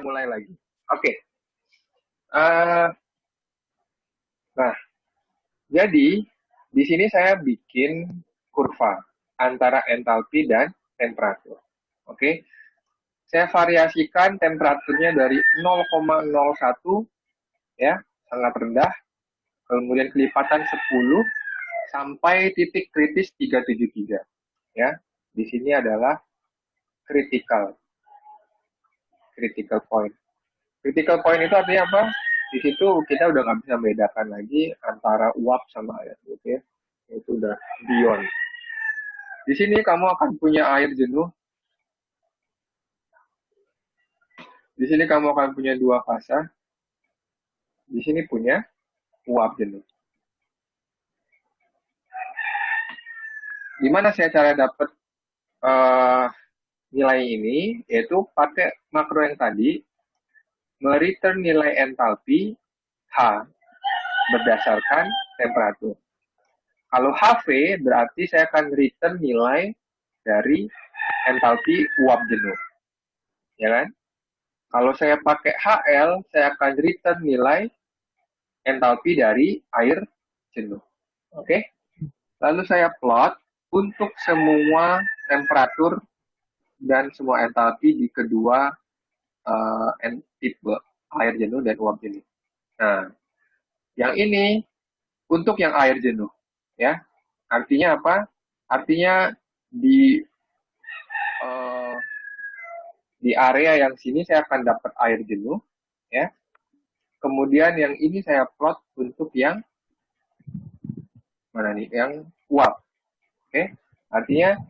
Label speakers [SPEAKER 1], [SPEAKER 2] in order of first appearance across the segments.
[SPEAKER 1] mulai lagi. Oke. Eh, nah, jadi di sini saya bikin kurva antara entalpi dan temperatur. Oke. Saya variasikan temperaturnya dari 0,01 ya, sangat rendah, kemudian kelipatan 10 sampai titik kritis 373 ya. Di sini adalah critical point. Critical point itu artinya apa? Di situ kita udah nggak bisa membedakan lagi antara uap sama air, gitu ya. Itu udah beyond. Di sini kamu akan punya air jenuh. Di sini kamu akan punya dua fasa. Di sini punya uap jenuh. Gimana saya cara dapat nilai ini? Yaitu pakai makro yang tadi, mereturn nilai entalpi H berdasarkan temperatur. Kalau HV berarti saya akan return nilai dari entalpi uap jenuh. Ya kan? Kalau saya pakai HL, saya akan return nilai entalpi dari air jenuh. Oke? Lalu saya plot untuk semua temperatur dan semua entalpi di kedua tipe air jenuh dan uap jenuh. Nah, yang ini untuk yang air jenuh, ya. Artinya apa? Artinya di uh, di area yang sini saya akan dapat air jenuh, ya. Kemudian yang ini saya plot untuk yang mana nih? Yang uap. Oke. Artinya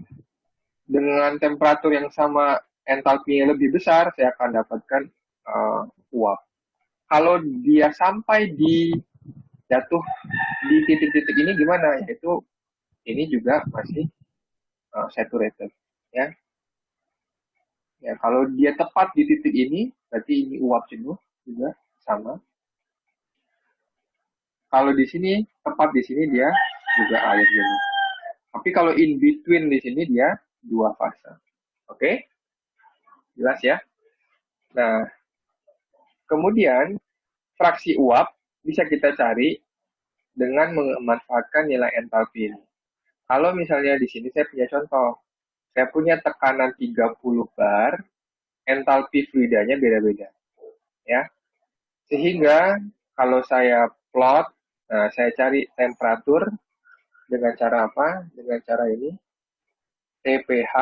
[SPEAKER 1] dengan temperatur yang sama entalpinya lebih besar, saya akan dapatkan uap. Kalau dia sampai di jatuh di titik-titik ini gimana? Yaitu ini juga masih saturated, ya. Ya, kalau dia tepat di titik ini, berarti ini uap jenuh juga sama. Kalau di sini tepat di sini dia juga air jenuh. Tapi kalau in between di sini dia dua fase. Oke? Jelas ya? Nah, kemudian fraksi uap bisa kita cari dengan memanfaatkan nilai entalpi ini. Kalau misalnya di sini saya punya contoh, saya punya tekanan 30 bar, entalpi fluidanya beda-beda. Ya. Sehingga kalau saya plot, nah saya cari temperatur dengan cara apa? Dengan cara ini, TPH,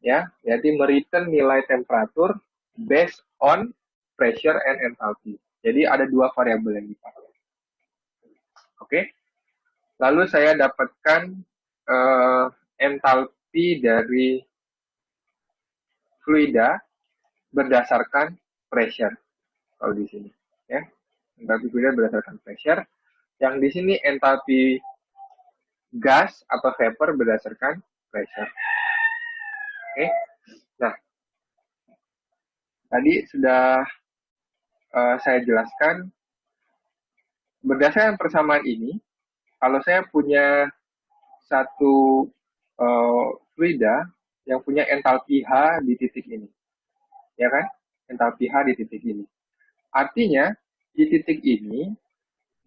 [SPEAKER 1] ya, jadi mereturn nilai temperatur based on pressure and enthalpy. Jadi ada dua variabel yang dipakai. Oke. Lalu saya dapatkan entalpi dari fluida berdasarkan pressure. Kalau di sini, ya, entalpi fluida berdasarkan pressure. Yang di sini entalpi gas atau vapor berdasarkan pressure. Oke. Nah, tadi sudah saya jelaskan berdasarkan persamaan ini. Kalau saya punya satu fluida yang punya entalpi H di titik ini, ya kan? Entalpi H di titik ini. Artinya di titik ini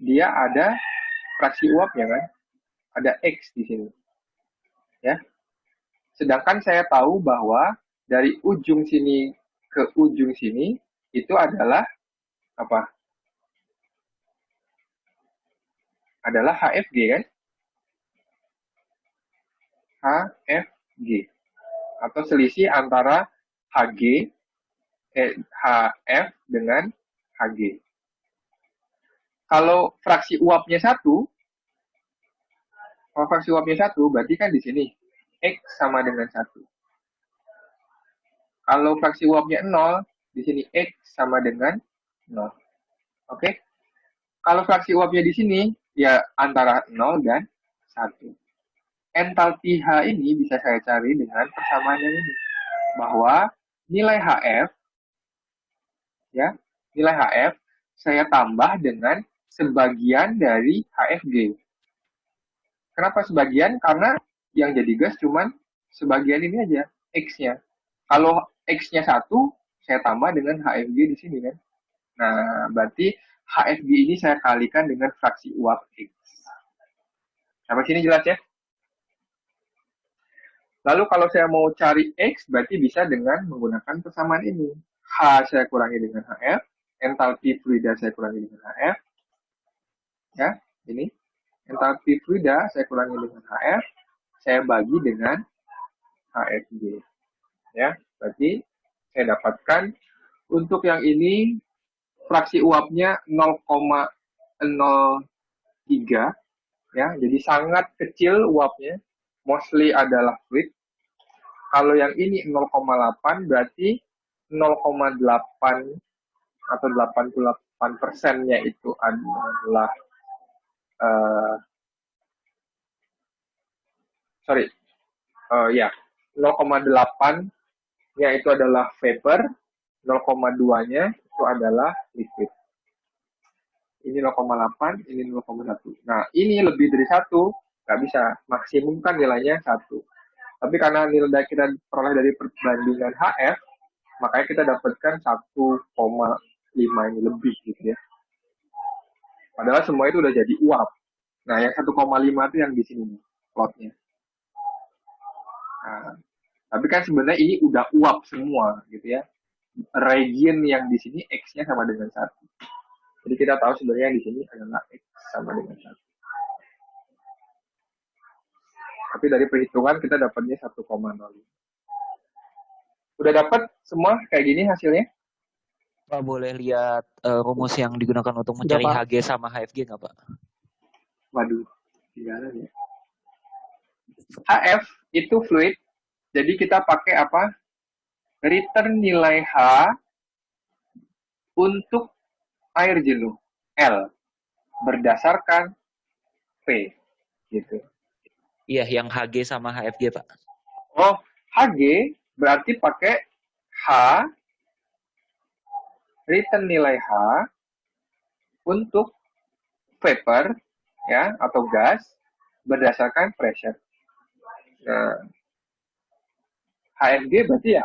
[SPEAKER 1] dia ada fraksi uapnya kan? Ada X di sini, ya. Sedangkan saya tahu bahwa dari ujung sini ke ujung sini itu adalah apa? Adalah HFG kan? HFG atau selisih antara HF dengan HG. Kalau fraksi uapnya satu, berarti kan di sini X sama dengan 1. Kalau fraksi uapnya 0, di sini X sama dengan 0. Oke? Kalau fraksi uapnya di sini, ya antara 0 dan 1. Entalpi H ini bisa saya cari dengan persamaan yang ini. Bahwa nilai HF, ya, nilai HF saya tambah dengan sebagian dari HFG. Kenapa sebagian? Karena yang jadi gas cuman sebagian ini aja, X-nya. Kalau X-nya 1, saya tambah dengan HFG di sini kan. Nah, berarti HFG ini saya kalikan dengan fraksi uap X. Sampai sini jelas ya? Lalu kalau saya mau cari X, berarti bisa dengan menggunakan persamaan ini. H saya kurangi dengan HF, entalpi fluida saya kurangi dengan HF, ya, ini. Entalpi fluida saya kurangi dengan HF, saya bagi dengan HFG. Ya, berarti saya dapatkan untuk yang ini fraksi uapnya 0,03 ya, jadi sangat kecil uapnya, mostly adalah fluid. Kalau yang ini 0,8 berarti 0,8 atau 88%-nya itu adalah ya 0,8-nya itu adalah vapor, 0,2-nya itu adalah liquid. Ini 0,8, ini 0,1. Nah, ini lebih dari 1, nggak bisa. Maksimum kan nilainya 1. Tapi karena nilai kita peroleh dari perbandingan HF, makanya kita dapatkan 1,5 ini lebih gitu ya. Padahal semua itu udah jadi uap. Nah, yang 1,5 itu yang di sini nih, plotnya. Nah, tapi kan sebenarnya ini udah uap semua gitu ya. Region yang di sini X-nya sama dengan 1. Jadi kita tahu sebenarnya di sini adalah X sama dengan 1. Tapi dari perhitungan kita dapatnya 1,05. Udah dapat semua kayak gini hasilnya?
[SPEAKER 2] Pak, boleh lihat rumus yang digunakan untuk mencari HG sama HFG nggak, Pak?
[SPEAKER 1] Waduh, tinggalan ya. HF itu fluid, jadi kita pakai apa? Return nilai H untuk air jenuh, L, berdasarkan P, gitu.
[SPEAKER 2] Iya, yang HG sama HFG, Pak.
[SPEAKER 1] Oh, HG berarti pakai H, return nilai H untuk vapor ya atau gas berdasarkan pressure. Nah, HFG berarti ya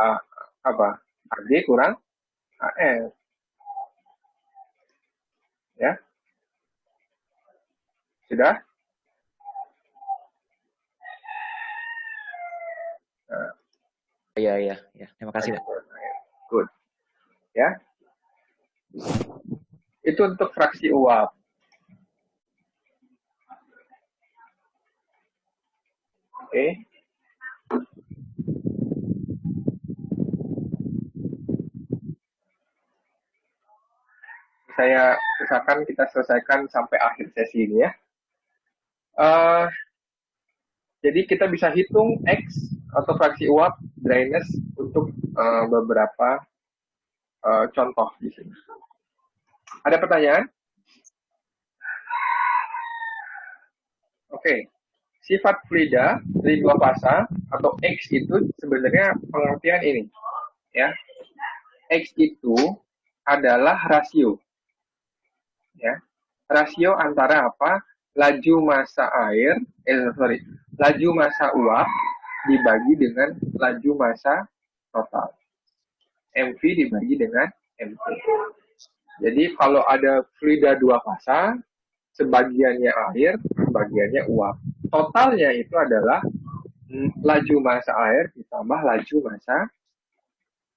[SPEAKER 1] apa? HG kurang HF. Ya. Sudah? Nah,
[SPEAKER 2] Iya. Terima kasih, Pak.
[SPEAKER 1] good. Ya. Itu untuk fraksi uap. Oke. Saya usahakan kita selesaikan sampai akhir sesi ini ya. Jadi kita bisa hitung X atau fraksi uap dryness untuk beberapa contoh di sini. Ada pertanyaan? Oke. Sifat fluida dari dua fasa atau X itu sebenarnya pengertian ini. Ya. X itu adalah rasio. Ya. Rasio antara apa? Laju massa air, laju massa uap dibagi dengan laju massa total. MV dibagi dengan MT. Jadi kalau ada fluida dua fasa, sebagiannya air, sebagiannya uap. Totalnya itu adalah laju massa air ditambah laju massa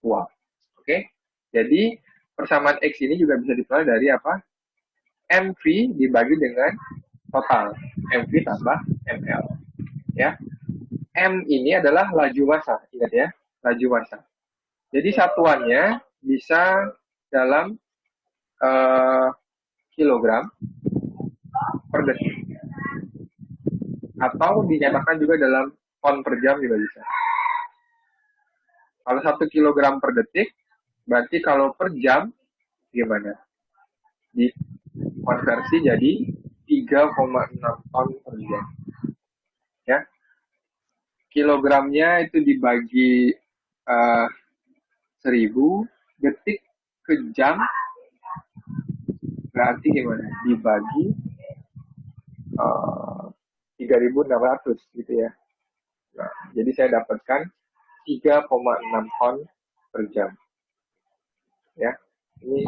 [SPEAKER 1] uap. Oke? Jadi persamaan X ini juga bisa diperoleh dari apa? MV dibagi dengan total. MV tambah ML. Ya. M ini adalah laju massa, ingat ya, laju massa. Jadi satuannya bisa dalam kilogram per detik. Atau dinyatakan juga dalam ton per jam juga bisa. Kalau 1 kilogram per detik, berarti kalau per jam, gimana? Dikonversi jadi 3,6 ton per jam. Ya. Kilogramnya itu dibagi 1000, detik ke jam, berarti gimana? Dibagi 3.600 gitu ya. Nah, jadi saya dapatkan 3,6 ton per jam. ya. Ini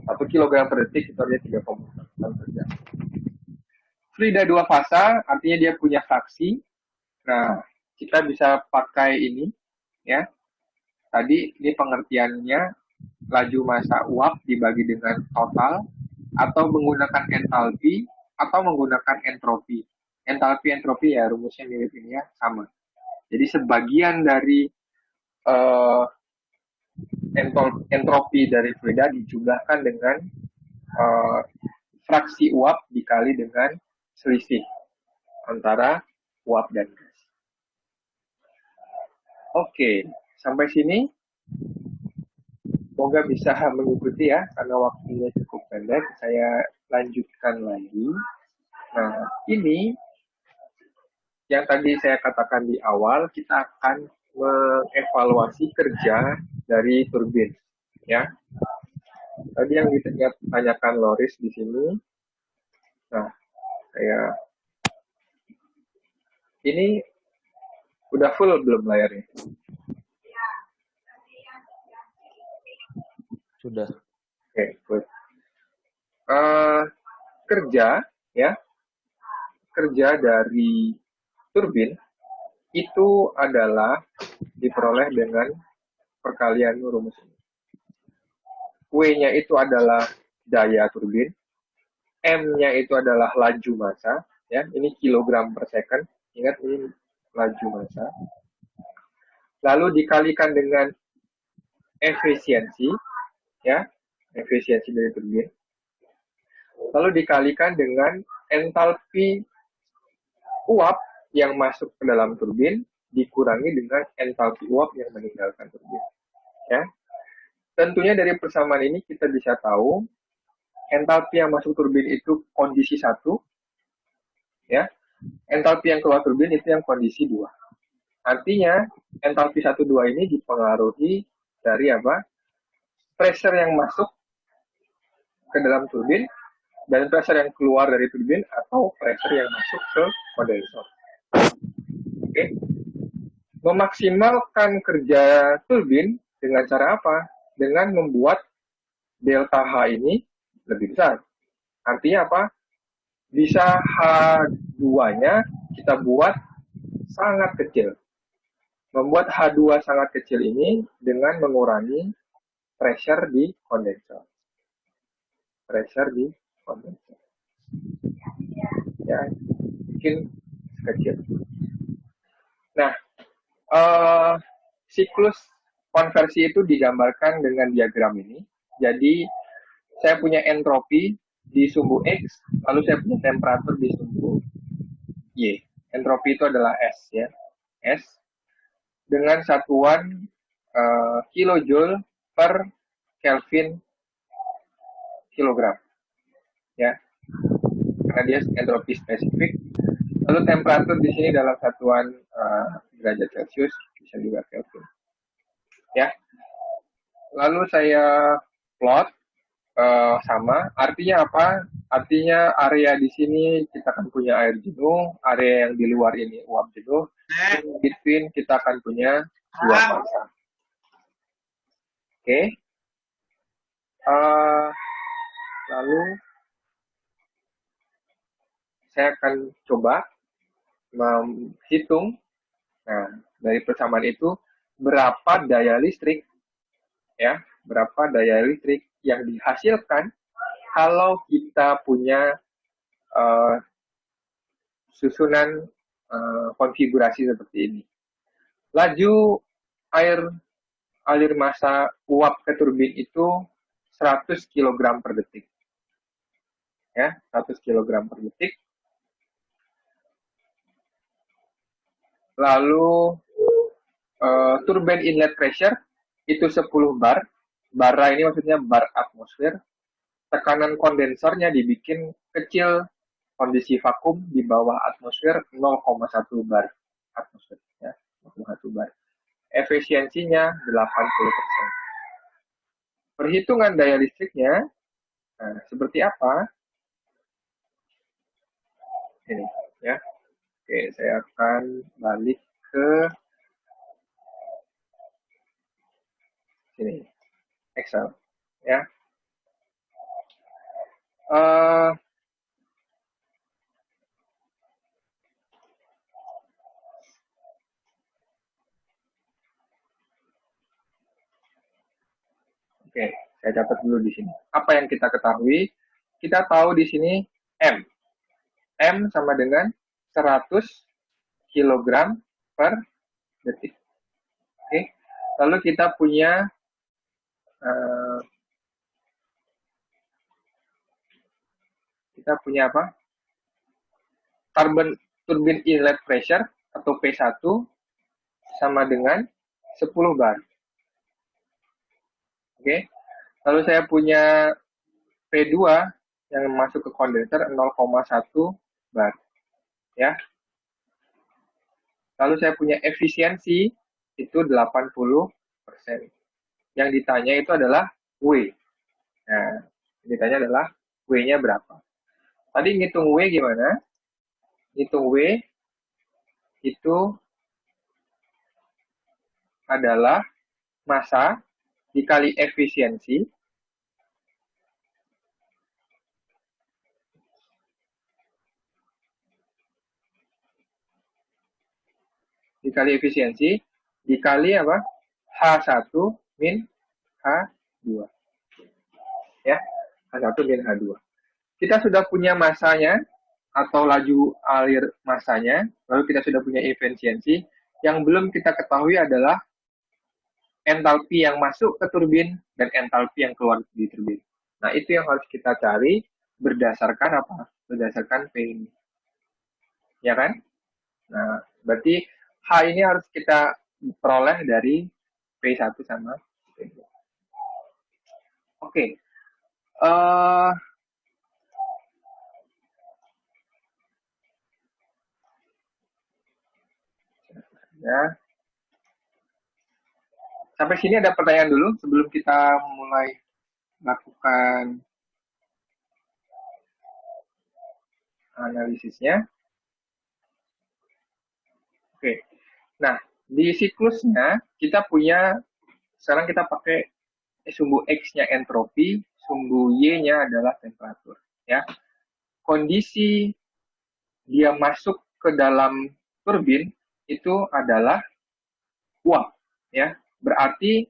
[SPEAKER 1] 1 kilogram per detik itu artinya 3,6 per jam. Fluida dua fasa artinya dia punya fraksi. Nah, kita bisa pakai ini ya. Tadi ini pengertiannya laju massa uap dibagi dengan total atau menggunakan entalpi atau menggunakan entropi. Entalpi ya rumusnya mirip ini ya, sama. Jadi sebagian dari uh, entropi dari fluida dijumlahkan dengan uh, fraksi uap dikali dengan selisih antara uap dan gas. Oke, sampai sini semoga bisa mengikuti ya, karena waktunya cukup pendek. Saya lanjutkan lagi. Nah, ini yang tadi saya katakan di awal, kita akan mengevaluasi kerja dari turbin. Ya, tadi yang ditanyakan Loris di sini. Nah, ini udah full belum layarnya?
[SPEAKER 2] Sudah.
[SPEAKER 1] Oke, good. Kerja dari turbin itu adalah diperoleh dengan perkalian rumus ini. W-nya itu adalah daya turbin, M-nya itu adalah laju massa, ya, ini kilogram per second, ingat ini laju massa. Lalu dikalikan dengan efisiensi, ya, efisiensi dari turbin. Lalu dikalikan dengan entalpi uap yang masuk ke dalam turbin dikurangi dengan entalpi uap yang meninggalkan turbin. Ya. Tentunya dari persamaan ini kita bisa tahu entalpi yang masuk turbin itu kondisi 1, ya. Entalpi yang keluar turbin itu yang kondisi 2. Artinya entalpi 1 2 ini dipengaruhi dari apa? Pressure yang masuk ke dalam turbin dan pressure yang keluar dari turbin atau pressure yang masuk ke kondensor. Oke. Memaksimalkan kerja turbin dengan cara apa? Dengan membuat delta H ini lebih besar. Artinya apa? Bisa H2-nya kita buat sangat kecil. Membuat H2 sangat kecil ini dengan mengurangi pressure di kondensor. Pressure di kondensor. Ya, mungkin kecil. Nah, siklus konversi itu digambarkan dengan diagram ini. Jadi, saya punya entropi di sumbu X, lalu saya punya temperatur di sumbu Y. Entropi itu adalah S, ya. S dengan satuan kilojoule per Kelvin kilogram. Ya. Karena dia entropi spesifik. Lalu temperatur di sini dalam satuan derajat Celcius, bisa juga Kelvin. Ya. Lalu saya plot sama. Artinya apa? Artinya area di sini kita akan punya air jenuh, area yang di luar ini uap jenuh. In between kita akan punya uap basah. Oke. Lalu saya akan coba menghitung. Nah, dari persamaan itu berapa daya listrik, ya, berapa daya listrik yang dihasilkan kalau kita punya susunan konfigurasi seperti ini. Laju alir massa uap ke turbin itu 100 kg per detik. Ya, 100 kg per detik. Lalu turbine inlet pressure itu 10 bar. Bara ini maksudnya bar atmosfer. Tekanan kondensornya dibikin kecil, kondisi vakum di bawah atmosfer 0,1 bar atmosfer, ya, 0,1 bar. Efisiensinya 80%. Perhitungan daya listriknya seperti apa? Ini, ya. Oke, saya akan balik ke sini, Excel. ya. Eh, Oke, saya catat dulu di sini. Apa yang kita ketahui? Kita tahu di sini M. M sama dengan 100 kilogram per detik. Oke. Lalu eh, kita punya apa? Carbon turbine inlet pressure atau P1 sama dengan 10 bar. Oke. Lalu saya punya P2 yang masuk ke kondenser 0,1 bar. Ya. Lalu saya punya efisiensi itu 80%. Yang ditanya itu adalah W. Nah, yang ditanya adalah W-nya berapa. Tadi ngitung W gimana? Ngitung W itu adalah massa dikali efisiensi dikali apa? H1 min H2. Ya, H1 min H2. Kita sudah punya masanya atau laju alir masanya, lalu kita sudah punya efisiensi. Yang belum kita ketahui adalah entalpi yang masuk ke turbin dan entalpi yang keluar di turbin. Nah, itu yang harus kita cari berdasarkan apa? Berdasarkan P ini. Ya kan? Nah, berarti H ini harus kita peroleh dari P1 sama P2. Oke. Ya. Sampai sini ada pertanyaan dulu sebelum kita mulai lakukan analisisnya. Oke. Nah, di siklusnya kita punya, sekarang kita pakai sumbu X-nya entropi, sumbu Y-nya adalah temperatur. Ya. Kondisi dia masuk ke dalam turbin itu adalah uap. Ya. Berarti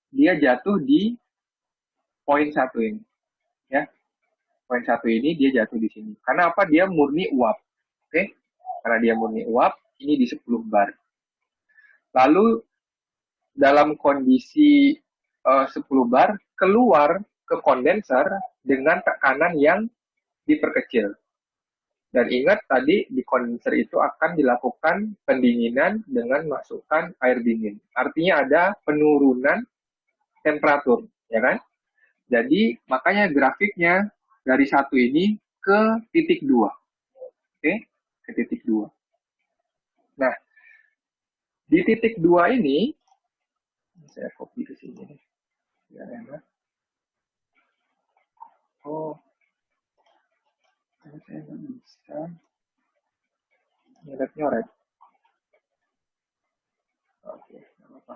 [SPEAKER 1] dia jatuh di poin 1 ini. Ya. Poin 1 ini dia jatuh di sini. Karena apa? Dia murni uap. Oke? Karena dia murni uap, ini di 10 bar. Lalu dalam kondisi 10 bar keluar ke kondenser dengan tekanan yang diperkecil. Dan ingat tadi di kondenser itu akan dilakukan pendinginan dengan masukkan air dingin. Artinya ada penurunan temperatur, ya kan? Jadi makanya grafiknya dari 1 ini ke titik 2. Oke, ke titik 2. Nah, di titik 2 ini saya copy ke sini nih. Ya, enak. Oh, saya nggak bisa nyoret-nyoret. Oke, nggak apa-apa.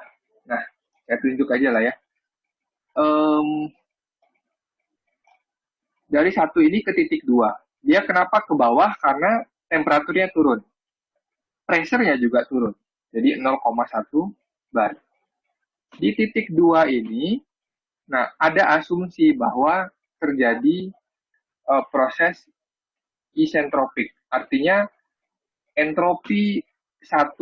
[SPEAKER 1] Nah, saya tunjuk aja lah ya. Dari 1 ini ke titik 2. Dia kenapa ke bawah? Karena temperaturnya turun. Pressure-nya juga turun. Jadi 0,1 bar. Di titik 2 ini, nah ada asumsi bahwa terjadi proses isentropik. Artinya entropi 1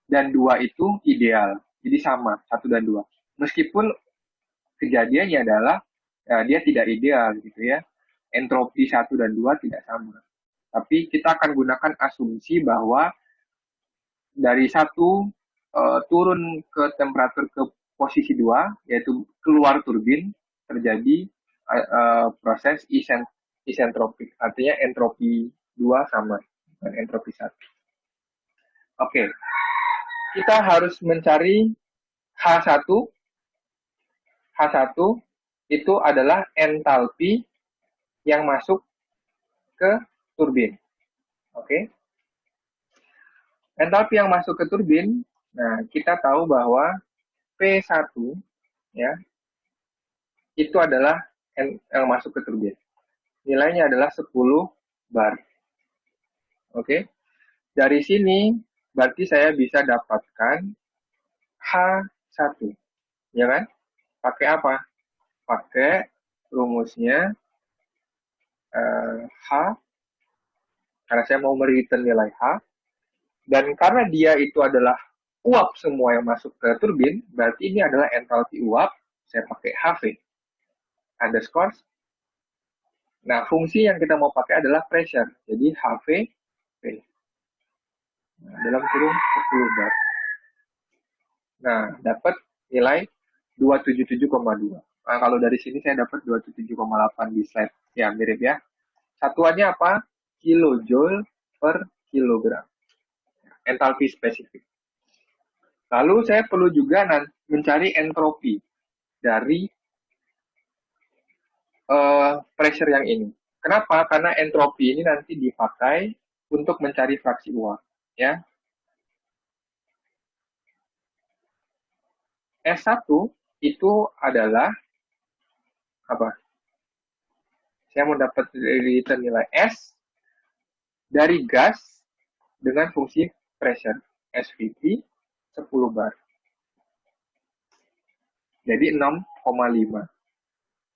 [SPEAKER 1] dan 2 itu ideal. Jadi sama, 1 dan 2. Meskipun kejadiannya adalah dia tidak ideal gitu ya. Entropi 1 dan 2 tidak sama. Tapi kita akan gunakan asumsi bahwa dari 1 turun ke temperatur ke posisi 2, yaitu keluar turbin, terjadi proses isentropik. Artinya entropi 2 sama dengan entropi 1. Oke, kita harus mencari H1. H1 itu adalah entalpi yang masuk ke turbin. Oke. Entalpi yang masuk ke turbin, nah kita tahu bahwa P1 ya, itu adalah yang masuk ke turbin. Nilainya adalah 10 bar. Oke. Dari sini berarti saya bisa dapatkan H1. Ya kan? Pakai apa? Pakai rumusnya H, karena saya mau mereturn nilai H. Dan karena dia itu adalah uap semua yang masuk ke turbin, berarti ini adalah entalpi uap. Saya pakai HV underscore. Nah, fungsi yang kita mau pakai adalah pressure. Jadi HV V. Nah, dalam kurung 10 bar. Nah, dapat nilai 277,2. Nah, kalau dari sini saya dapat 277,8 di slide. Ya, mirip ya. Satuannya apa? Kilojoule per kilogram. Entalpi spesifik. Lalu saya perlu juga mencari entropi dari pressure yang ini. Kenapa? Karena entropi ini nanti dipakai untuk mencari fraksi uap. Ya. S1 itu adalah apa? Saya mau dapat nilai S dari gas dengan fungsi pressure. SVP 10 bar. Jadi 6,5.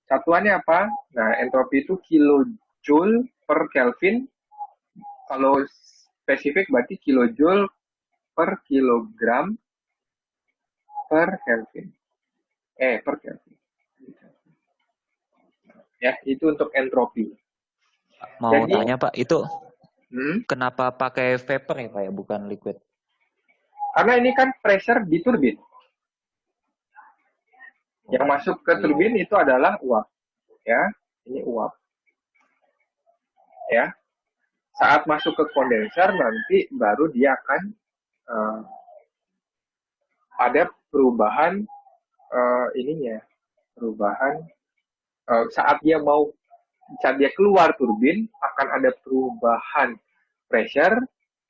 [SPEAKER 1] Satuannya apa? Nah, entropi itu kilojoule per Kelvin. Kalau spesifik berarti kilojoule per kilogram per Kelvin. Per Kelvin. Ya, itu untuk entropi.
[SPEAKER 2] Mau jadi, tanya Pak, itu kenapa pakai vapor ya Pak ya, bukan liquid?
[SPEAKER 1] Karena ini kan pressure di turbin. Yang masuk ke turbin itu adalah uap. Ya, ini uap. Ya. Saat masuk ke kondenser nanti baru dia akan ada perubahan ininya. Perubahan saat dia keluar turbin akan ada perubahan pressure,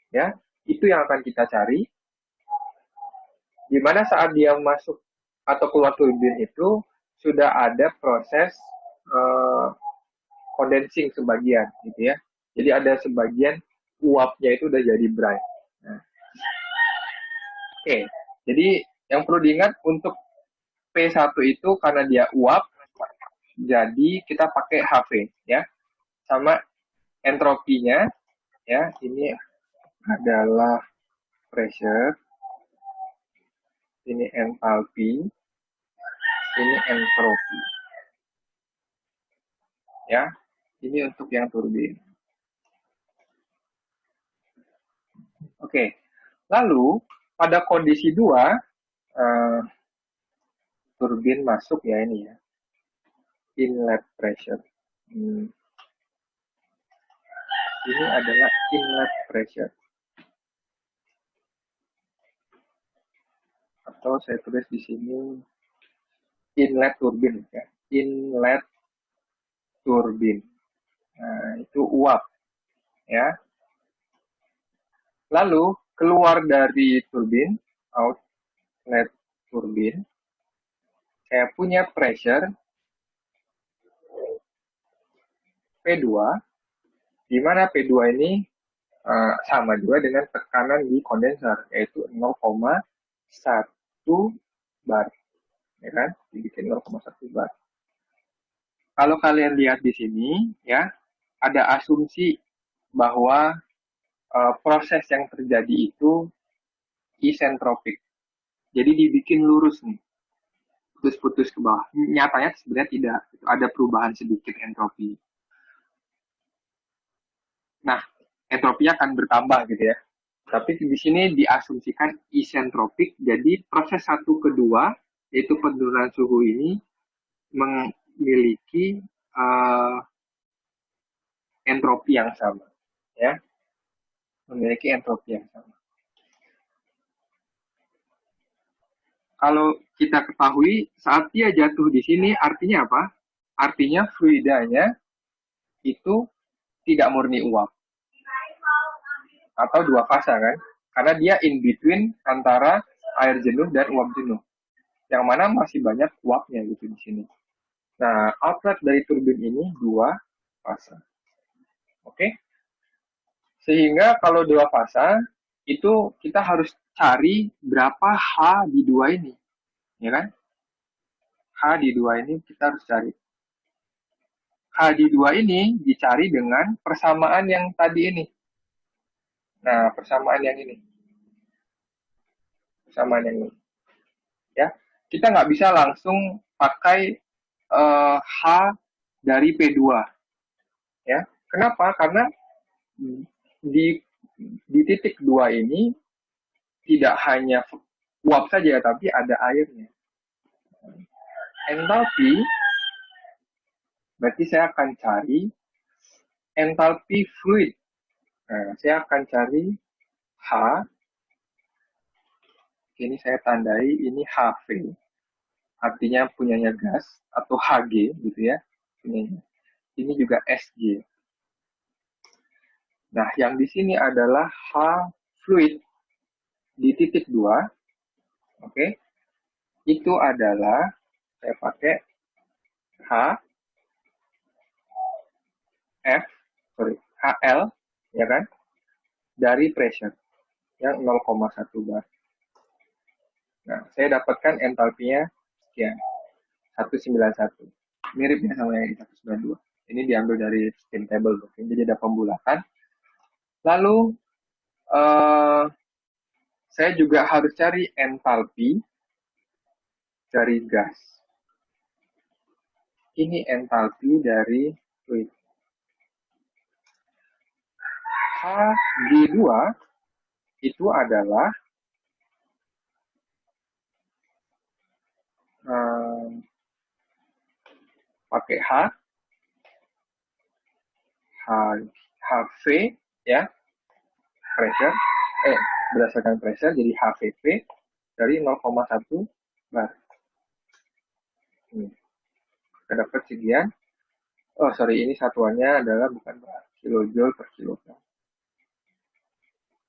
[SPEAKER 1] ya. Itu yang akan kita cari. Dimana saat dia masuk atau keluar turbin itu sudah ada proses condensing sebagian, gitu ya. Jadi ada sebagian uapnya itu udah jadi dry. Nah. Oke, jadi yang perlu diingat untuk P1 itu karena dia uap, jadi kita pakai HV ya. Sama entropinya ya, ini adalah pressure, ini entalpi, ini entropi. Ya, ini untuk yang turbin. Oke, lalu pada kondisi 2, turbin masuk ya ini ya, inlet pressure. Ini adalah inlet pressure. Atau saya tulis di sini inlet turbin ya, inlet turbin. Nah, itu uap ya. Lalu keluar dari turbin, outlet turbin, saya punya pressure P2, di mana P2 ini sama juga dengan tekanan di kondenser, yaitu 0,1 bar. Ya kan? Dibikin 0,1 bar. Kalau kalian lihat di sini, ya, ada asumsi bahwa proses yang terjadi itu isentropik. Jadi dibikin lurus nih, putus-putus ke bawah. Nyatanya sebenarnya tidak, ada perubahan sedikit entropi. Nah, entropinya akan bertambah gitu ya. Tapi di sini diasumsikan isentropik, jadi proses satu kedua, yaitu penurunan suhu ini, memiliki entropi yang sama. Ya, memiliki entropi yang sama. Kalau kita ketahui saat dia jatuh di sini artinya apa? Artinya fluidanya itu tidak murni uap atau dua fasa kan? Karena dia in between antara air jenuh dan uap jenuh. Yang mana masih banyak uapnya gitu di sini. Nah, outlet dari turbin ini dua fasa. Oke? Sehingga kalau dua fasa, itu kita harus cari berapa H di dua ini. Ya kan? H di dua ini kita harus cari. H di dua ini dicari dengan persamaan yang tadi ini. Nah, persamaan yang ini. Persamaan yang ini. Ya, kita nggak bisa langsung pakai H dari P2. Ya, kenapa? Karena di titik 2 ini tidak hanya uap saja, tapi ada airnya. Entalpi, berarti saya akan cari entalpi fluid. Nah, saya akan cari H, ini saya tandai, ini HV, artinya punyanya gas, atau HG gitu ya, punyanya. Ini juga SG. Nah, yang di sini adalah H fluid di titik 2, oke, itu adalah, saya pakai H, F, HL, ya kan, dari pressure, yang 0,1 bar. Nah, saya dapatkan entalpinya sekian, 191. Mirip ya sama yang 192. Ini diambil dari steam table, oke. Jadi ada pembulakan. Lalu, saya juga harus cari entalpi dari gas. Ini entalpi dari fluid. Hg2 itu adalah pakai Hv ya, pressure, berdasarkan pressure jadi HVP dari 0,1 bar. Ini kita dapat sekian. Oh sorry, ini satuannya adalah bukan bar, kilojoule per kilogram.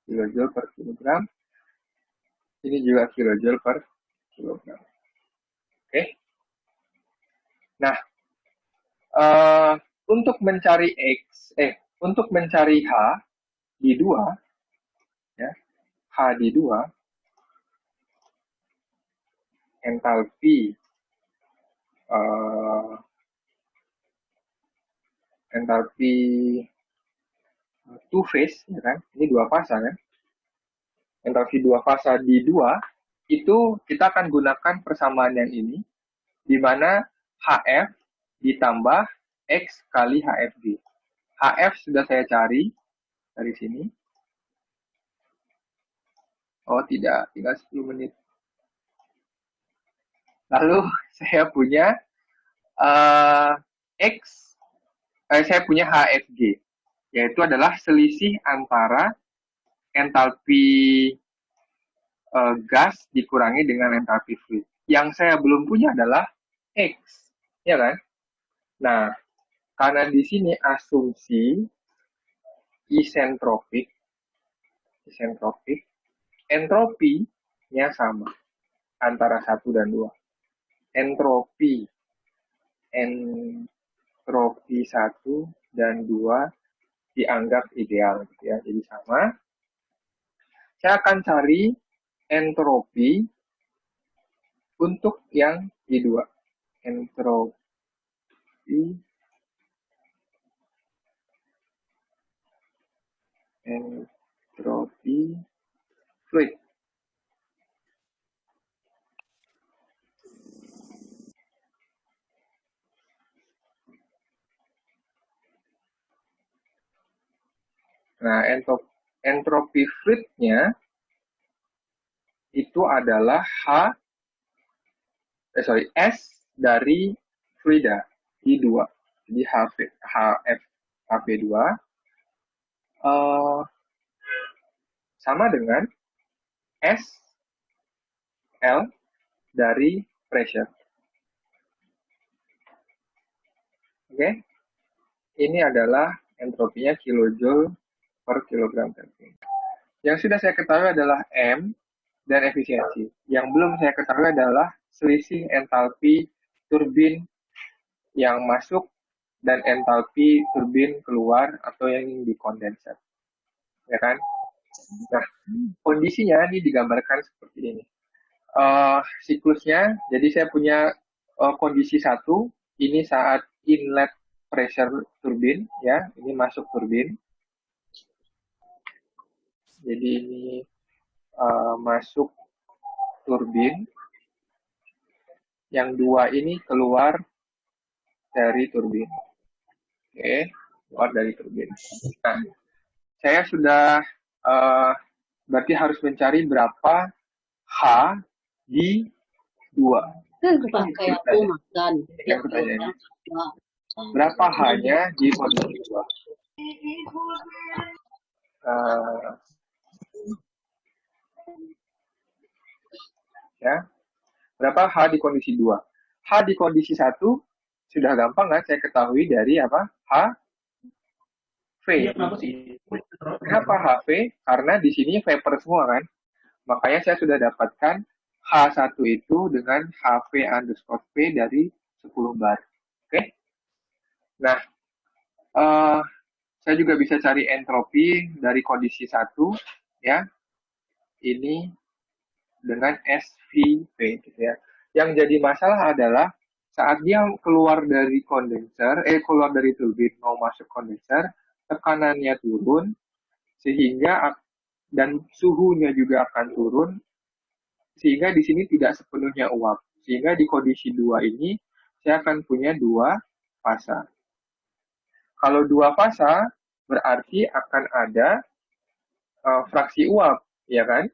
[SPEAKER 1] Kilojoule per kilogram. Ini juga kilojoule per kilogram. Oke. Nah, untuk mencari untuk mencari H di 2, ya, H di 2, entalpi entalpi two phase, ya kan? Ini dua fasa kan? Entalpi dua fasa di 2 itu kita akan gunakan persamaan yang ini, di mana HF ditambah X kali HFG. HF sudah saya cari dari sini. Oh tidak, tinggal 10 menit. Lalu saya punya saya punya HFG, yaitu adalah selisih antara entalpi gas dikurangi dengan entalpi fluid. Yang saya belum punya adalah X, ya kan? Nah, karena di sini asumsi isentropik, entropinya sama antara 1 dan 2. Entropi 1 dan 2 dianggap ideal, gitu ya. Jadi sama. Saya akan cari entropi untuk yang di 2. Entropi fluid. Nah, entropi fluidnya itu adalah S dari fluida di 2. Jadi HV2 sama dengan S L dari pressure. Oke. Ini adalah entropinya kilojoule per kilogram Kelvin. Yang sudah saya ketahui adalah M dan efisiensi. Yang belum saya ketahui adalah selisih entalpi turbin yang masuk dan entalpi turbin keluar atau yang di kondenser, ya kan? Nah, kondisinya ini digambarkan seperti ini. Siklusnya, jadi saya punya kondisi satu, ini saat inlet pressure turbin, ya, ini masuk turbin. Jadi ini masuk turbin, yang dua ini keluar dari turbin. Oke, keluar dari turbin. Nah, saya sudah berarti harus mencari berapa H di 2.
[SPEAKER 3] Kayak aku makan.
[SPEAKER 1] Ini kan pertanyaannya. Berapa H-nya di kondisi 2? Ya. Berapa H di kondisi 2? H di kondisi 1 sudah gampang kan saya ketahui dari apa? H V. Kenapa HV? Karena di sini vapor semua kan. Makanya saya sudah dapatkan H1 itu dengan HV underscore V dari 10 bar. Oke? Nah, saya juga bisa cari entropi dari kondisi 1, ya. Ini dengan SVP, gitu ya. Yang jadi masalah adalah saat dia keluar dari kondenser, keluar dari turbin mau masuk kondenser, tekanannya turun, sehingga dan suhunya juga akan turun, sehingga di sini tidak sepenuhnya uap. Sehingga di kondisi 2 ini, saya akan punya 2 fasa. Kalau 2 fasa, berarti akan ada fraksi uap, ya kan?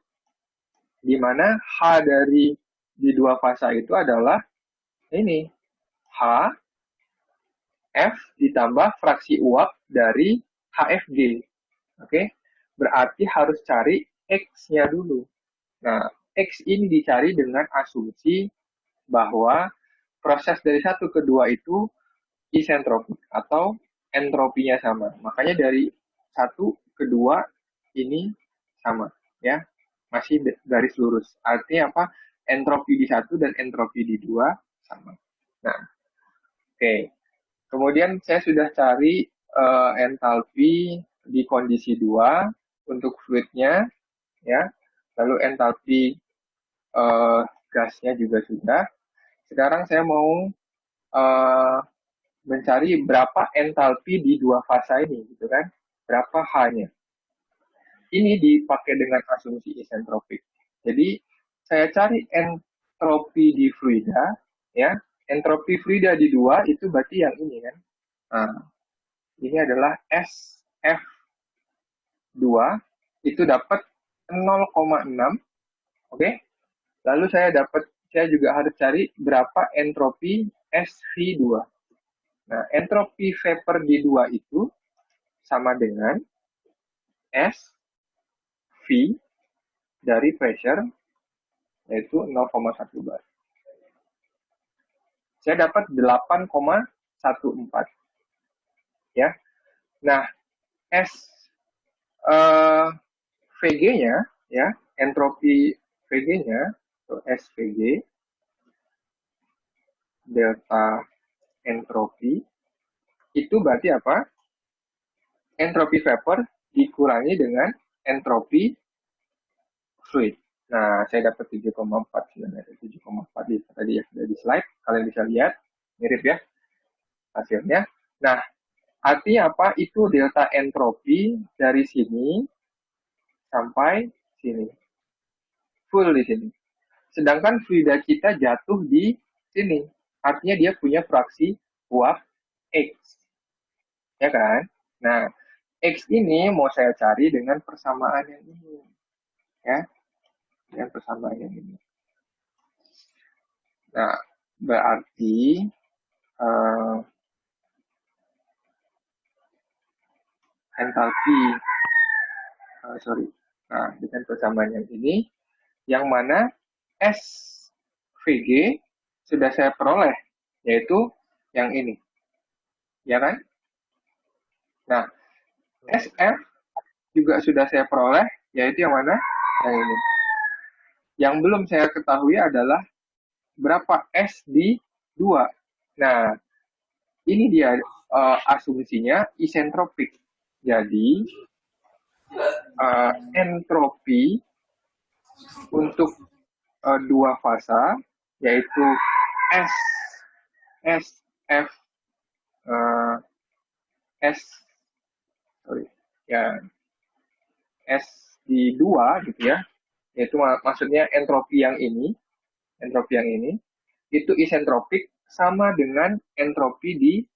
[SPEAKER 1] Di mana H dari di 2 fasa itu adalah ini, H, F ditambah fraksi uap dari HFG. Oke? Berarti harus cari X-nya dulu. Nah, X ini dicari dengan asumsi bahwa proses dari 1 ke 2 itu isentropik atau entropinya sama. Makanya dari 1 ke 2 ini sama, ya. Masih garis lurus. Artinya apa? Entropi di 1 dan entropi di 2 sama. Nah, oke. Kemudian saya sudah cari entalpi di kondisi 2 untuk fluidnya, ya. Lalu entalpi gasnya juga sudah. Sekarang saya mau mencari berapa entalpi di 2 fasa ini, gitu kan? Berapa H-nya. Ini dipakai dengan asumsi isentropik. Jadi, saya cari entropi di fluida, ya. Entropi fluida di 2 itu berarti yang ini kan. Nah, ini adalah SF2, itu dapat 0,6, oke? Lalu saya juga harus cari berapa entropi SV2. Nah, entropi vapor di 2 itu sama dengan S V dari pressure, yaitu 0,1 bar. Saya dapat 8,14. Ya. Nah, S VG-nya, ya, entropi VG-nya, atau SVG, delta entropi, itu berarti apa? Entropi vapor dikurangi dengan entropi fluid. Nah, saya dapat 7,4 sebenarnya. 7,4 tadi ya, sudah di slide. Kalian bisa lihat, mirip ya hasilnya. Nah, artinya apa? Itu delta entropi dari sini sampai sini. Full di sini. Sedangkan fluida kita jatuh di sini. Artinya dia punya fraksi uap X. Ya kan? Nah, X ini mau saya cari dengan persamaan yang ini. Ya, dengan persamaan yang ini. Nah, berarti entalpi, nah, dengan persamaan yang ini, yang mana SVG sudah saya peroleh, yaitu yang ini. Ya kan? Nah, SF juga sudah saya peroleh, yaitu yang mana? Yang ini. Yang belum saya ketahui adalah berapa S di 2. Nah, ini dia asumsinya isentropik. Jadi entropi untuk dua fasa yaitu S S F S sorry ya S di dua gitu ya, yaitu maksudnya entropi yang ini itu isentropik sama dengan entropi di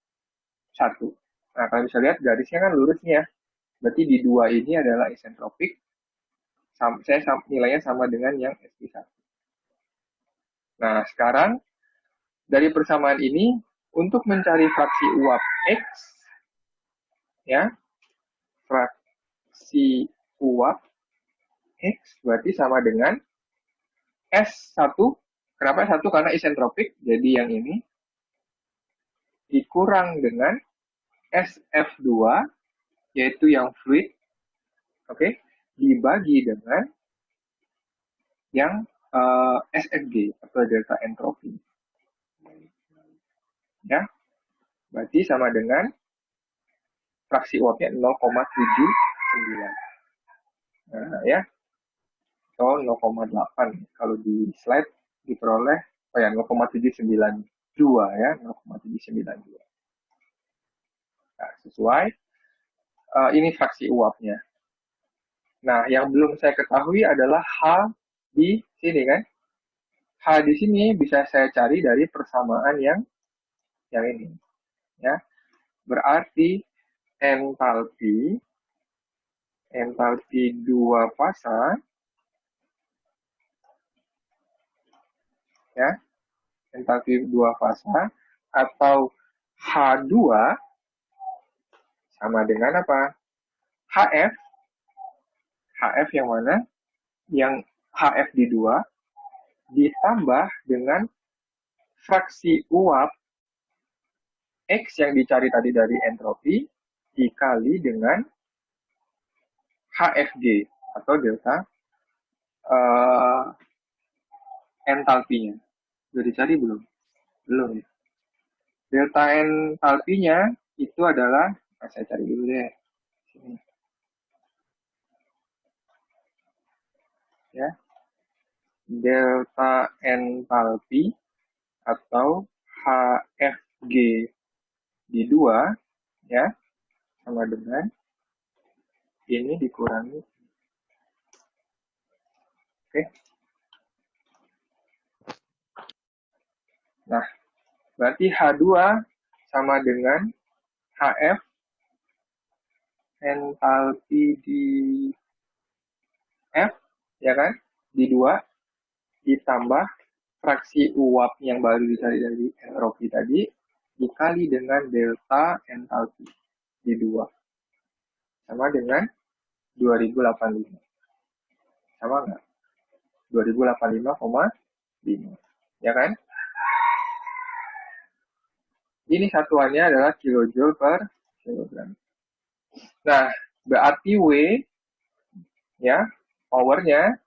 [SPEAKER 1] satu. Nah, kalau bisa lihat garisnya kan lurusnya, berarti di dua ini adalah isentropik. Saya nilainya sama dengan yang SP1. Nah, sekarang dari persamaan ini untuk mencari fraksi uap X, ya, fraksi uap X berarti sama dengan S1. Kenapa S1? Karena isentropik, jadi yang ini dikurang dengan SF2, yaitu yang fluid, oke, dibagi dengan yang SFG atau delta entropi. Ya, berarti sama dengan fraksi uapnya 0,79. Nah, ya, atau 0,8 kalau di slide diperoleh, oh ya 0,792 ya, 0,792. Nah, sesuai ini fraksi uapnya. Nah, yang belum saya ketahui adalah H di sini kan. H di sini bisa saya cari dari persamaan yang ini. Ya, berarti entalpi dua fasa, ya, entalpi dua fasa atau H2 sama dengan apa? HF yang mana? Yang HF di 2 ditambah dengan fraksi uap X yang dicari tadi dari entropi dikali dengan HFG atau delta entalpinya. Sudah dicari belum? Belum ya. Delta entalpinya itu adalah, saya cari dulu deh. Sini. Ya. Delta entalpi atau HFG di 2 ya sama dengan ini dikurangi. Oke. Nah, berarti H2 sama dengan HF entalpi di F ya kan? Di 2 ditambah fraksi uap yang baru dicari dari entropi tadi dikali dengan delta entalpi di 2 sama dengan 2085. Sama nggak? 2085,5 ya kan? Ini satuannya adalah kilojoule per kilogram. Nah, berarti W ya, powernya,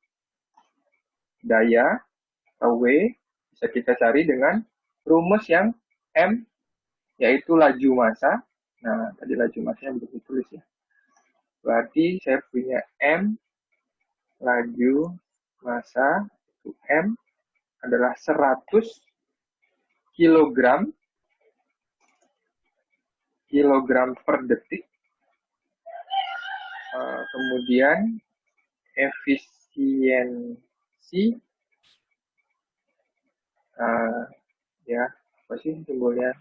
[SPEAKER 1] daya atau W bisa kita cari dengan rumus yang M, yaitu laju massa. Nah, tadi laju massanya belum ditulis ya. Berarti saya punya M, laju massa, itu M adalah 100 kilogram per detik. Kemudian efisiensi ya apa sih simbolnya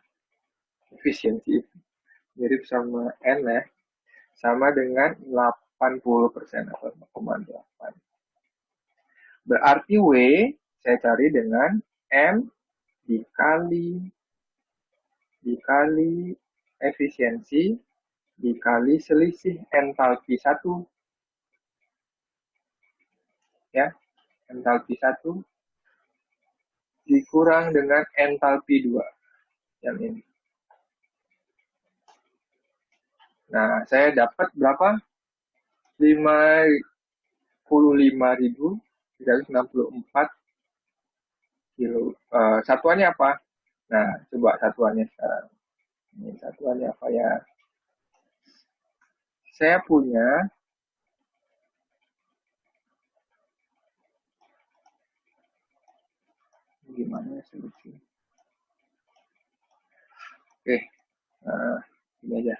[SPEAKER 1] efisiensi, mirip sama N ya, sama dengan 80% atau 0,8. Berarti W saya cari dengan M dikali efisiensi dikali selisih entalpi 1 ya, entalpi 1 dikurang dengan entalpi 2 yang ini. Nah, saya dapat berapa? 55.364 kilo. Satuannya apa? Nah, coba satuannya sekarang. Ini satuannya apa ya? Saya punya gimana ya solusi? Oke, ini aja.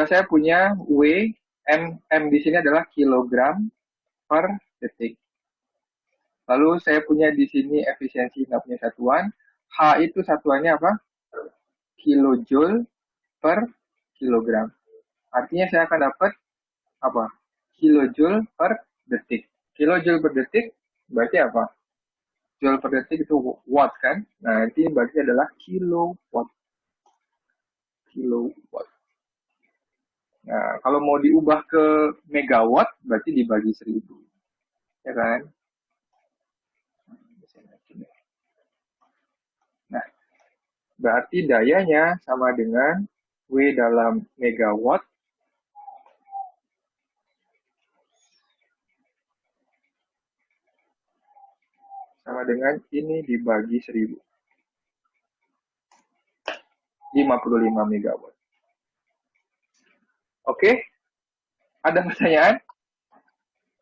[SPEAKER 1] Saya punya M di sini adalah kilogram per detik. Lalu saya punya di sini efisiensi nggak punya satuan. H itu satuannya apa? Kilojoule per kilogram. Artinya saya akan dapat apa? Kilojoule per detik. Kilojoule per detik berarti apa? Joule per detik itu watt kan? Nah, nanti berarti adalah kilowatt. Kilowatt. Nah, kalau mau diubah ke megawatt, berarti dibagi 1000. Ya kan? Nah, berarti dayanya sama dengan W dalam megawatt sama dengan ini dibagi 1000. 55 megawatt. Oke? Ada pertanyaan?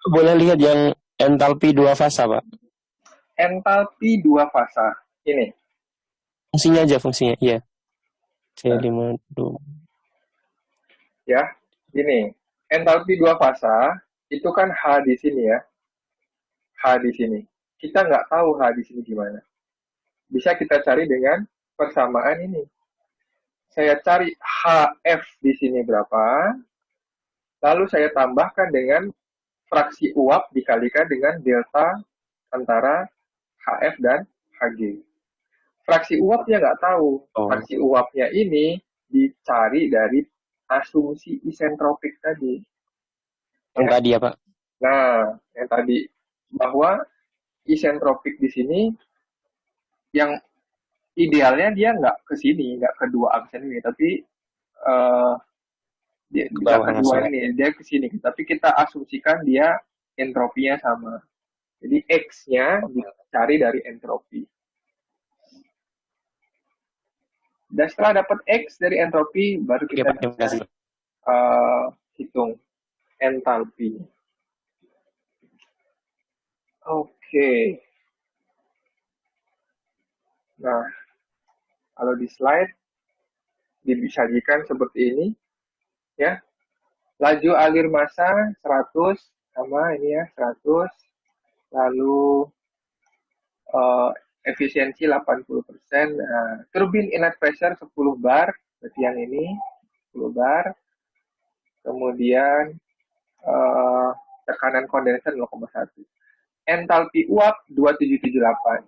[SPEAKER 4] Boleh lihat yang entalpi dua fasa, Pak?
[SPEAKER 1] Entalpi dua fasa. Ini.
[SPEAKER 4] Fungsinya aja, fungsinya. Iya. C50.
[SPEAKER 1] Ya, ini. Entalpi dua fasa, itu kan H di sini ya. H di sini. Kita nggak tahu H di sini gimana. Bisa kita cari dengan persamaan ini. Saya cari HF di sini berapa, lalu saya tambahkan dengan fraksi uap dikalikan dengan delta antara HF dan HG. Fraksi uapnya nggak tahu. Fraksi uapnya ini dicari dari asumsi isentropik tadi.
[SPEAKER 4] Yang tadi ya, Pak?
[SPEAKER 1] Nah, yang tadi. Bahwa isentropik di sini yang idealnya dia nggak ke sini, nggak kedua aksen ini, tapi dia nggak kedua ini, dia ke sini. Tapi kita asumsikan dia entropinya sama. Jadi X-nya dicari dari entropi. Dan setelah dapat X dari entropi, baru kita bisa hitung entalpi. Oke. Nah, kalau di slide disajikan seperti ini, ya. Laju alir massa 100 sama ini ya 100, lalu efisiensi 80%. Nah, turbin inlet pressure 10 bar, berarti yang ini 10 bar. Kemudian tekanan kondenser 0,1. Entalpi uap 2778.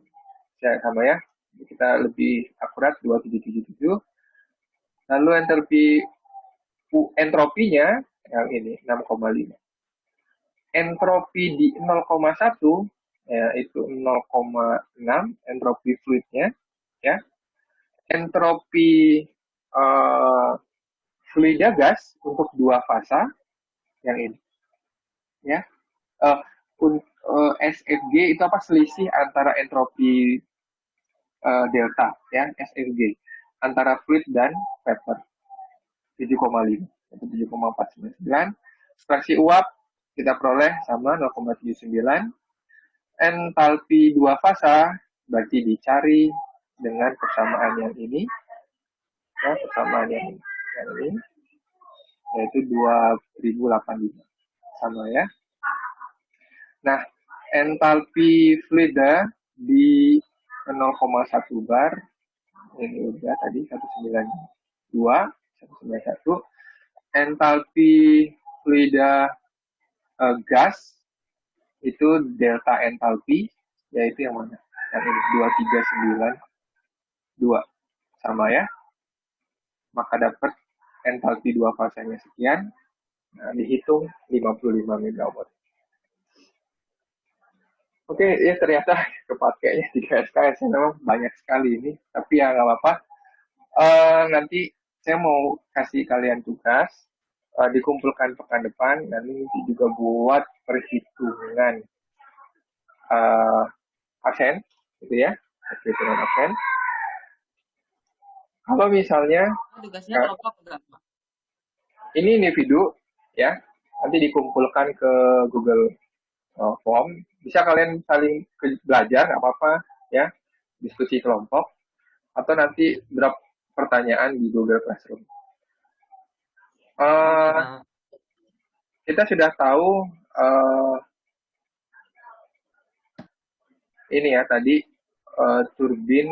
[SPEAKER 1] Ya, sama ya. Kita lebih akurat 2777. Lalu entropinya yang ini 6,5. Entropi di 0,1 ya, itu 0,6 entropi fluidnya ya. Entropi fluida gas untuk dua fasa yang ini ya. SFG itu apa, selisih antara entropi delta ya, SFG antara fluid dan vapor 7,5 atau 7,499. Fraksi uap kita peroleh sama 0,79. Entalpi dua fasa berarti dicari dengan persamaan yang ini ya, persamaan yang ini yaitu 2085 sama ya. Nah, entalpi fluida di 0,1 bar ini udah tadi 192, 191. Entalpi fluida gas itu delta entalpi, yaitu yang mana? Yang ini 2392 sama ya. Maka dapat entalpi dua fasanya sekian. Nah, dihitung 55 megawatt. Oke, ya ternyata kepakainya 3 SKS memang banyak sekali ini, tapi ya nggak apa-apa. Nanti saya mau kasih kalian tugas, dikumpulkan pekan depan, dan nanti juga buat perhitungan absen, gitu ya, perhitungan absen. Kalau misalnya
[SPEAKER 3] Tugasnya kelompok berapa?
[SPEAKER 1] ini individu ya, nanti dikumpulkan ke Google Form, bisa kalian saling belajar, nggak apa-apa ya, diskusi kelompok, atau nanti drop pertanyaan di Google Classroom. Kita sudah tahu ini ya tadi turbin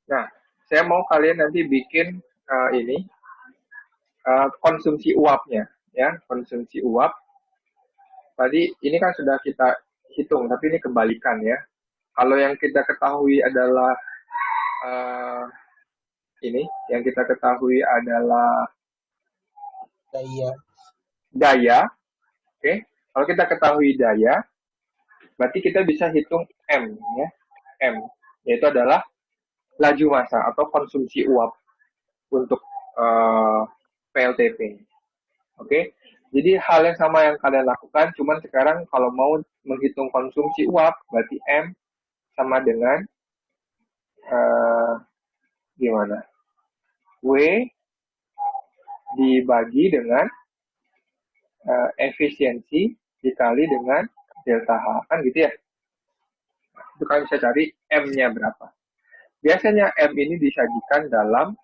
[SPEAKER 1] nah, saya mau kalian nanti bikin ini konsumsi uapnya ya, konsumsi uap. Tadi ini kan sudah kita hitung, tapi ini kebalikan ya. Kalau yang kita ketahui adalah ini, yang kita ketahui adalah daya, oke? Kalau kita ketahui daya, berarti kita bisa hitung M ya, M, yaitu adalah laju massa atau konsumsi uap untuk PLTP, oke? Jadi hal yang sama yang kalian lakukan, cuman sekarang kalau mau menghitung konsumsi uap, berarti M sama dengan gimana? W dibagi dengan efisiensi dikali dengan delta H, kan gitu ya? Itu kalian bisa cari M-nya berapa. Biasanya M ini disajikan dalam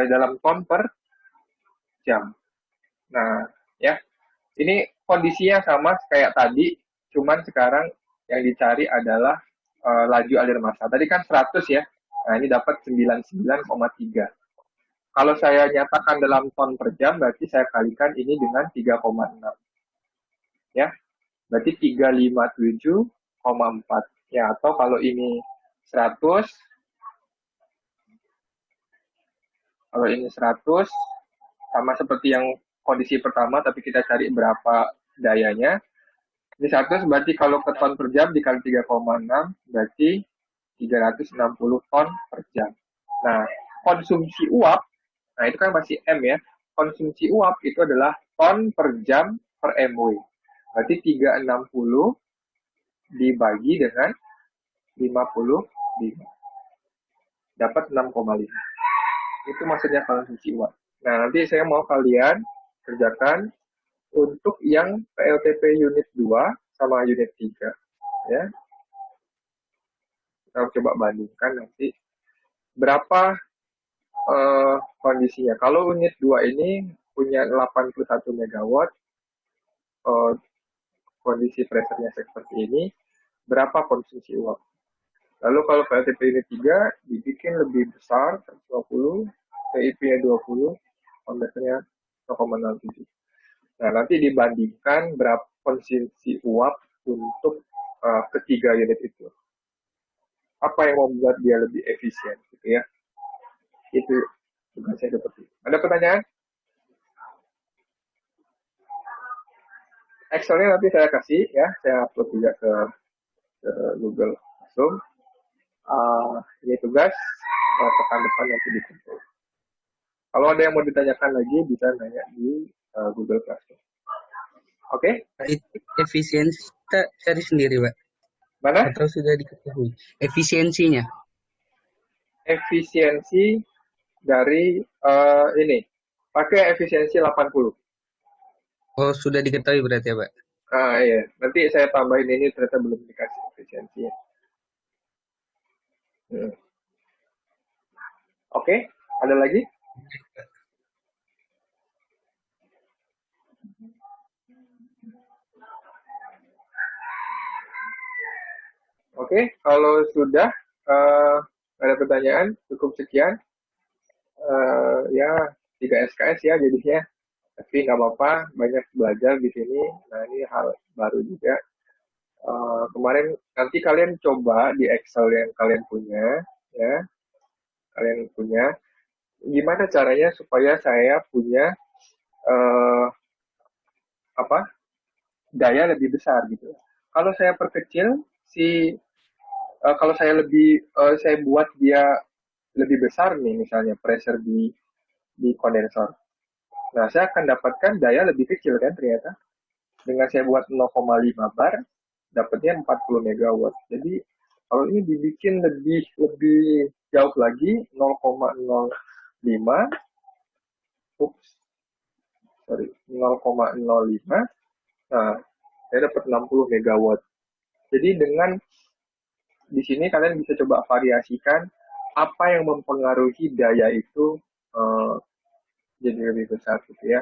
[SPEAKER 1] dalam ton per jam. Nah, ya. Ini kondisinya sama kayak tadi, cuman sekarang yang dicari adalah laju alir massa. Tadi kan 100 ya. Nah, ini dapat 99,3. Kalau saya nyatakan dalam ton per jam, berarti saya kalikan ini dengan 3,6. Ya, berarti 357,4. Ya, atau kalau ini 100, kalau ini 100, sama seperti yang kondisi pertama, tapi kita cari berapa dayanya. Ini 100, berarti kalau ke ton per jam dikali 3,6, berarti 360 ton per jam. Nah, konsumsi uap, nah itu kan masih M ya. Konsumsi uap itu adalah ton per jam per MW. Berarti 360 dibagi dengan 55. Dapat 6,5. Itu maksudnya konsumsi uap. Nah, nanti saya mau kalian kerjakan untuk yang PLTP unit 2 sama unit 3. Ya. Kita coba bandingkan nanti berapa kondisinya. Kalau unit 2 ini punya 81 megawatt, kondisi pressure-nya seperti ini, berapa konsumsi uap. Lalu kalau PLTP unit 3 dibikin lebih besar, 120, PIP-nya 20, konverternya 0,07. Nah, nanti dibandingkan berapa konsumsi uap untuk ketiga unit itu. Apa yang membuat dia lebih efisien, gitu ya. Itu tugasnya seperti itu. Ada pertanyaan? Excel-nya nanti saya kasih ya, saya upload juga ke Google Classroom. Ini tugas pekan depan nanti dikumpul. Kalau ada yang mau ditanyakan lagi, bisa nanya di Google Classroom. Oke?
[SPEAKER 5] Efisiensi kita cari sendiri, Pak.
[SPEAKER 1] Mana?
[SPEAKER 5] Atau sudah diketahui efisiensinya?
[SPEAKER 1] Efisiensi dari ini. Pakai efisiensi 80.
[SPEAKER 5] Oh, sudah diketahui berarti ya, Pak?
[SPEAKER 1] Iya. Nanti saya tambahin ini, ternyata belum dikasih efisiensinya. Oke? Ada lagi? Oke, kalau sudah ada pertanyaan, cukup sekian. Ya, 3 SKS ya jadinya. Tapi nggak apa-apa, banyak belajar di sini. Nah, ini hal baru juga. Kemarin nanti kalian coba di Excel yang kalian punya, ya. Kalian punya. Gimana caranya supaya saya punya daya lebih besar gitu. Kalau saya perkecil, kalau saya buat dia lebih besar nih misalnya pressure di kondensor. Nah, saya akan dapatkan daya lebih kecil kan ternyata. Dengan saya buat 0,5 bar, dapatnya 40 megawatt. Jadi, kalau ini dibikin lebih jauh lagi, 0,05, sorry, 0,05, nah, saya dapat 60 megawatt. Jadi dengan di sini kalian bisa coba variasikan apa yang mempengaruhi daya itu jadi lebih besar gitu ya.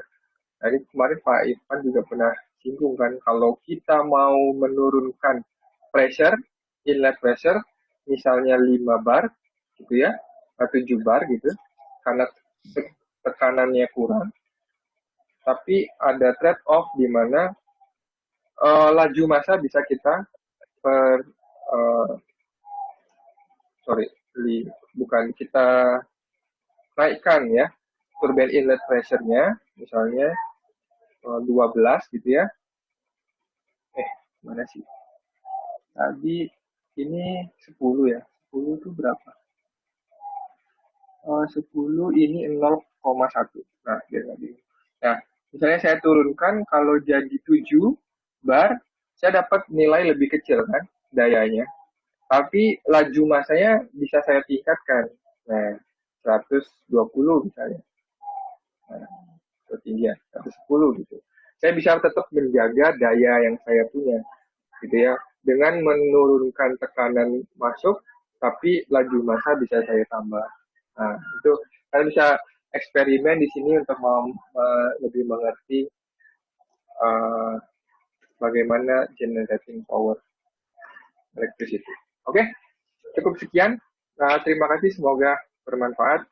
[SPEAKER 1] Tadi kemarin Pak Irfan juga pernah singgung kan, kalau kita mau menurunkan pressure, inlet pressure, misalnya 5 bar gitu ya, atau 7 bar gitu, karena tekanannya kurang, tapi ada trade-off di mana laju massa bisa kita sorry, bukan kita naikkan ya, turbine inlet pressure-nya, misalnya 12 gitu ya. Mana sih? Tadi ini 10 ya. 10 itu berapa? 10 ini 0,1. Nah, biar lagi. Nah, misalnya saya turunkan kalau jadi 7 bar, saya dapat nilai lebih kecil kan dayanya. Tapi laju masanya bisa saya tingkatkan. Nah, 120 misalnya. Nah, ketinggian 110 gitu. Saya bisa tetap menjaga daya yang saya punya, gitu ya, dengan menurunkan tekanan masuk, tapi laju massa bisa saya tambah. Nah, itu kalian bisa eksperimen di sini untuk lebih mengerti bagaimana generating power electricity. Oke, cukup sekian. Terima kasih, semoga bermanfaat.